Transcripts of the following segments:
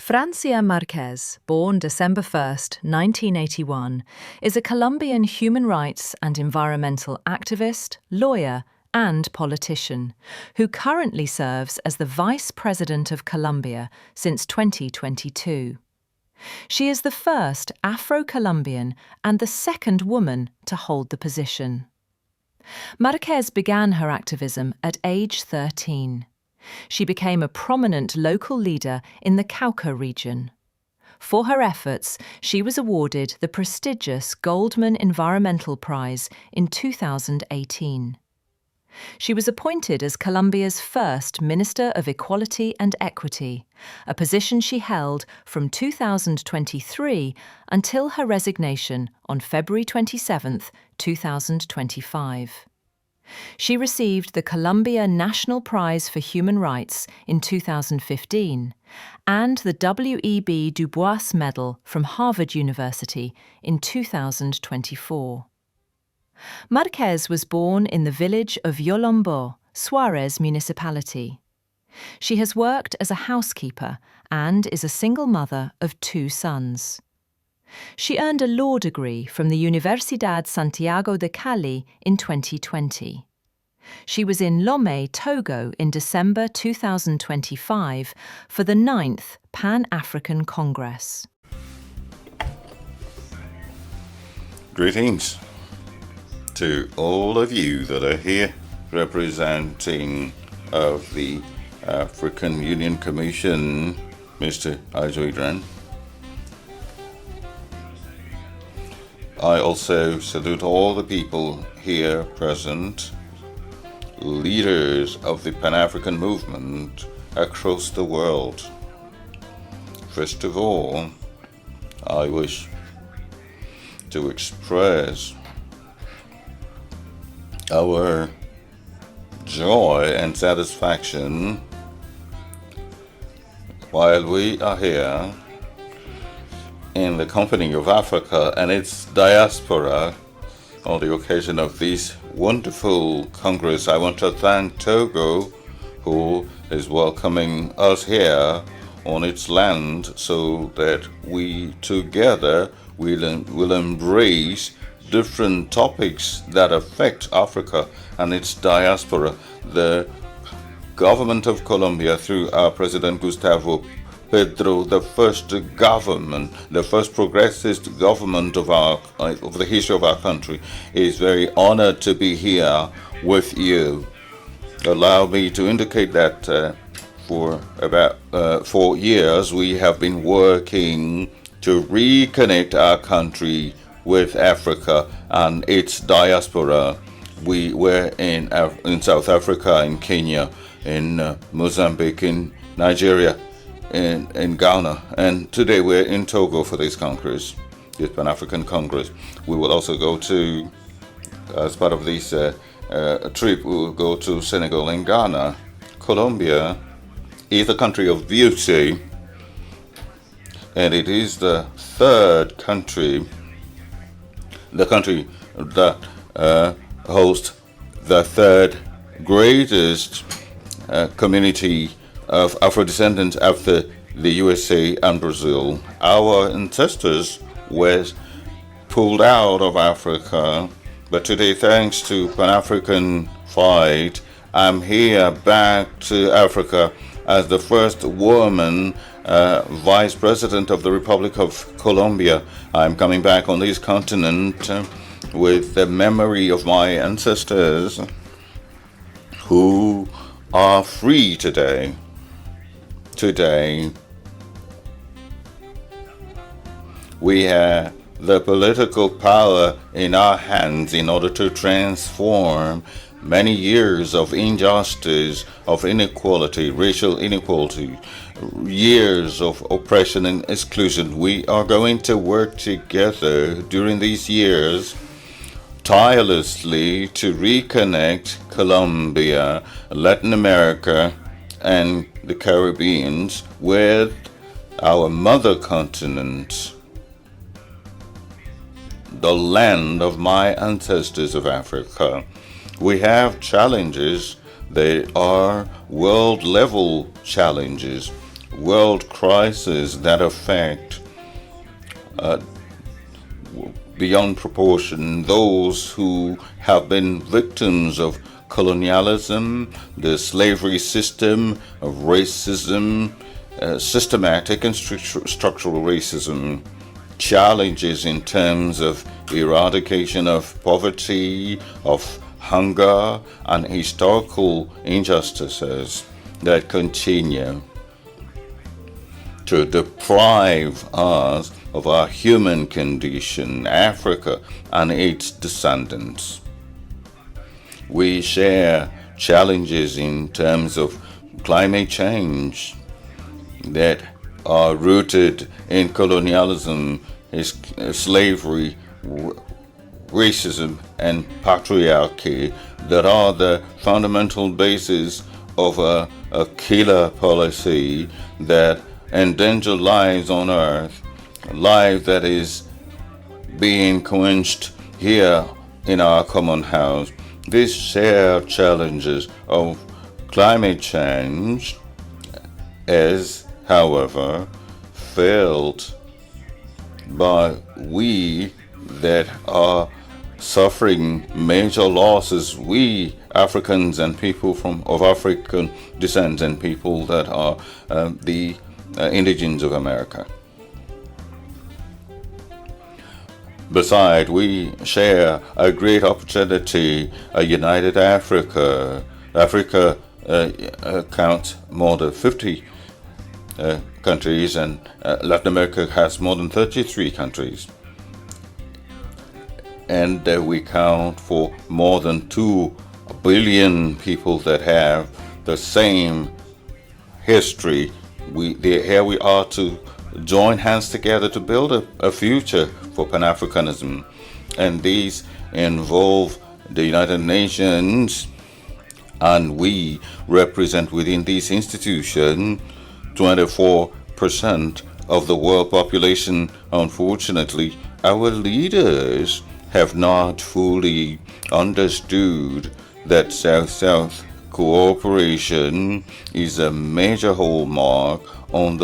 Francia Márquez, born December 1st, 1981, is a Colombian human rights and environmental activist, lawyer, and politician, who currently serves as the Vice President of Colombia since 2022. She is the first Afro-Colombian and the second woman to hold the position. Márquez began her activism at age 13. She became a prominent local leader in the Cauca region. For her efforts, she was awarded the prestigious Goldman Environmental Prize in 2018. She was appointed as Colombia's first Minister of Equality and Equity, a position she held from 2023 until her resignation on February 27, 2025. She received the Colombia National Prize for Human Rights in 2015 and the W.E.B. Du Bois Medal from Harvard University in 2024. Márquez was born in the village of Yolombo, Suarez Municipality. She has worked as a housekeeper and is a single mother of 2 sons. She earned a law degree from the Universidad Santiago de Cali in 2020. She was in Lomé, Togo in December 2025 for the 9th Pan-African Congress. Greetings to all of you that are here representing of the African Union Commission, Mr. Ewuilo. I also salute all the people here present, leaders of the Pan-African movement across the world. First of all, I wish to express our joy and satisfaction while we are here in the company of Africa and its diaspora on the occasion of this wonderful Congress. I want to thank Togo, who is welcoming us here on its land so that we together will embrace different topics that affect Africa and its diaspora. The government of Colombia, through our President Gustavo Petro, the first government, the first progressist government of the history of our country, is very honored to be here with you. Allow me to indicate that for about 4 years we have been working to reconnect our country with Africa and its diaspora. We were in South Africa, in Kenya, in Mozambique, in Nigeria, in Ghana, and today we're in Togo for this Congress, this Pan-African Congress. We will also go to, as part of this trip, we will go to Senegal and Ghana. Colombia is a country of beauty, and it is the third country, the country that hosts the third greatest community of Afro-descendants after the USA and Brazil. Our ancestors were pulled out of Africa, but today, thanks to Pan-African fight, I'm here back to Africa as the first woman Vice President of the Republic of Colombia. I'm coming back on this continent with the memory of my ancestors who are free today. Today, we have the political power in our hands in order to transform many years of injustice, of inequality, racial inequality, years of oppression and exclusion. We are going to work together during these years tirelessly to reconnect Colombia, Latin America, and the Caribbean with our mother continent, the land of my ancestors of Africa. We have challenges. They are world-level challenges. world crises that affect beyond proportion those who have been victims of colonialism, the slavery system, of racism, systematic and structural racism, challenges in terms of eradication of poverty, of hunger, and historical injustices that continue to deprive us of our human condition, Africa and its descendants. We share challenges in terms of climate change that are rooted in colonialism, slavery, racism, and patriarchy that are the fundamental basis of a killer policy that endanger lives on earth, life that is being quenched here in our common house. These shared challenges of climate change is, however, felt by we that are suffering major losses, we Africans and people of African descent and people that are the indigenes of America. Besides, we share a great opportunity, a united Africa. Africa counts more than 50 countries, and Latin America has more than 33 countries. And we count for more than 2 billion people that have the same history. Here we are to join hands together to build a future for Pan-Africanism. And these involve the United Nations, and we represent within this institution 24% of the world population. Unfortunately, our leaders have not fully understood that South-South cooperation is a major hallmark on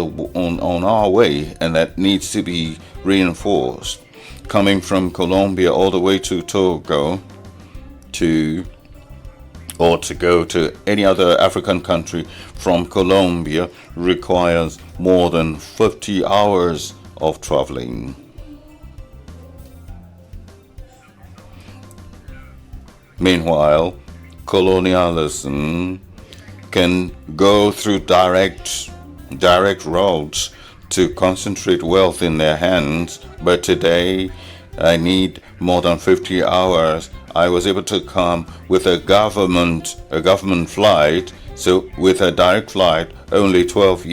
our way, and that needs to be reinforced. Coming from Colombia all the way to Togo, to go to any other African country from Colombia requires more than 50 hours of traveling. Meanwhile, colonialism can go through direct routes to concentrate wealth in their hands, but today I need more than 50 hours. I was able to come with a government flight, so with a direct flight only 12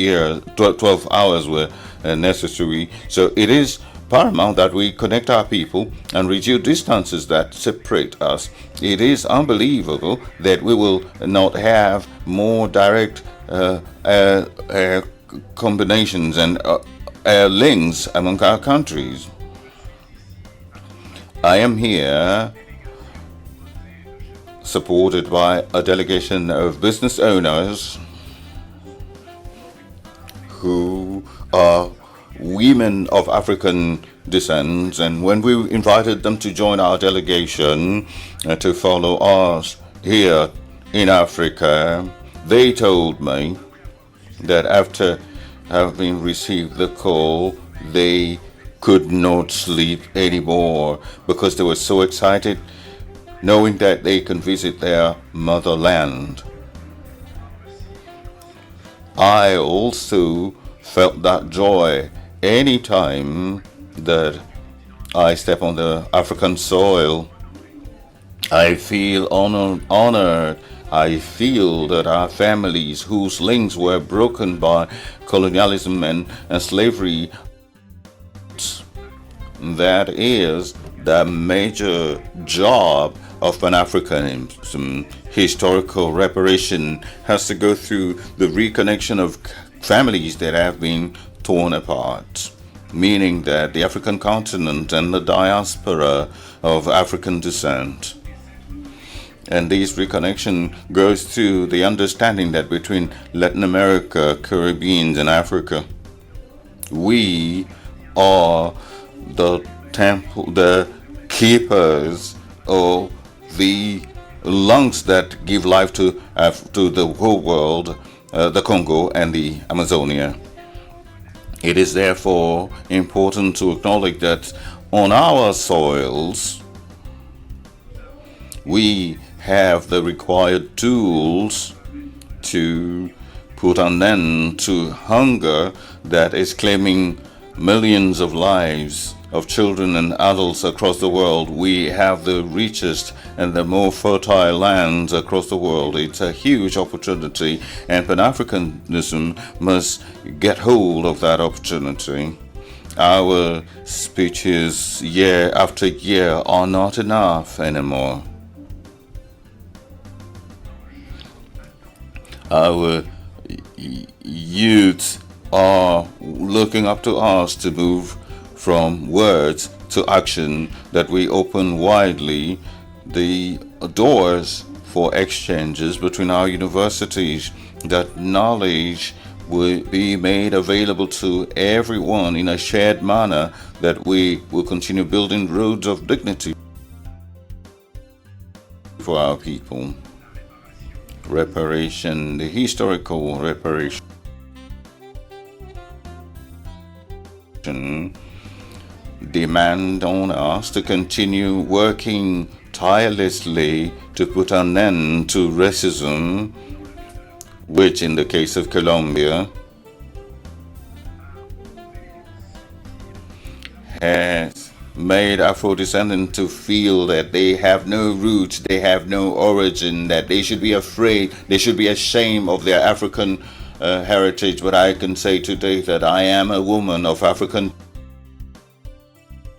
hours were necessary. So it is paramount that we connect our people and reduce distances that separate us. It is unbelievable that we will not have more direct combinations and links among our countries. I am here supported by a delegation of business owners who are women of African descent, and when we invited them to join our delegation to follow us here in Africa, they told me that after having received the call, they could not sleep anymore because they were so excited knowing that they can visit their motherland. I also felt that joy anytime that I step on the African soil. I feel honored. I feel that our families whose links were broken by colonialism and slavery, that is the major job of Pan-Africanism. Historical reparation has to go through the reconnection of families that have been torn apart, meaning that the African continent and the diaspora of African descent And this reconnection goes to the understanding that between Latin America, Caribbean, and Africa, we are the keepers of the lungs that give life to the whole world, the Congo and the Amazonia. It is therefore important to acknowledge that on our soils, we have the required tools to put an end to hunger that is claiming millions of lives of children and adults across the world. We have the richest and the more fertile lands across the world. It's a huge opportunity, and Pan-Africanism must get hold of that opportunity. Our speeches year after year are not enough anymore. Our youth are looking up to us to move from words to action, that we open widely the doors for exchanges between our universities, that knowledge will be made available to everyone in a shared manner, that we will continue building roads of dignity for our people. Reparation, the historical reparation, demand on us to continue working tirelessly to put an end to racism, which in the case of Colombia has made Afro-descendants to feel that they have no roots, they have no origin, that they should be afraid, they should be ashamed of their African heritage. But I can say today that I am a woman of African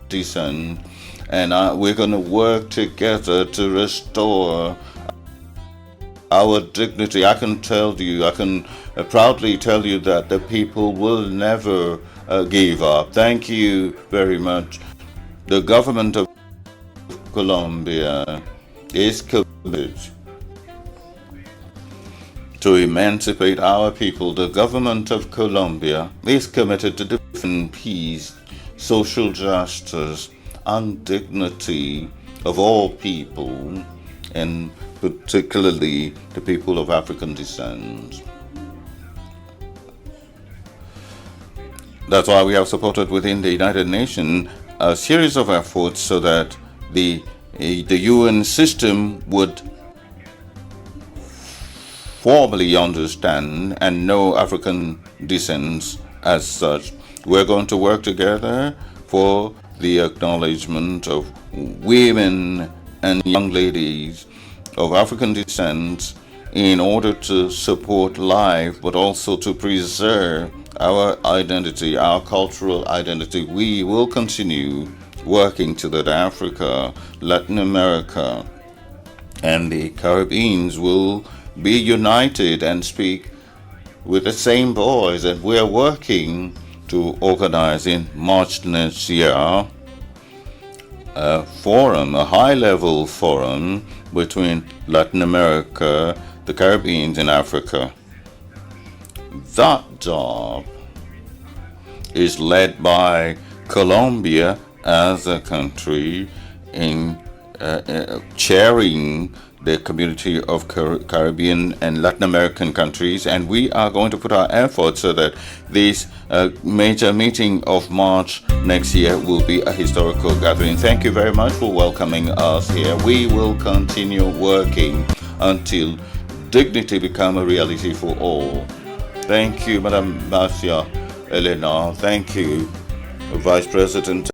descent, and we're going to work together to restore our dignity. I can proudly tell you that the people will never give up. Thank you very much. The government of Colombia is committed to emancipate our people. The government of Colombia is committed to defend peace, social justice, and dignity of all people, and particularly the people of African descent. That's why we have supported within the United Nations a series of efforts so that the UN system would formally understand and know African descent as such. We're going to work together for the acknowledgement of women and young ladies of African descent in order to support life, but also to preserve our identity, our cultural identity. We will continue working so that Africa, Latin America, and the Caribbean will be united and speak with the same voice. And we are working to organize in March next year a forum, a high-level forum between Latin America, the Caribbean, and Africa. That job is led by Colombia as a country in chairing the community of Caribbean and Latin American countries, and we are going to put our efforts so that this major meeting of March next year will be a historical gathering. Thank you very much for welcoming us here. We will continue working until dignity become a reality for all. Thank you, Madam Marcia Elena. Thank you, Vice President.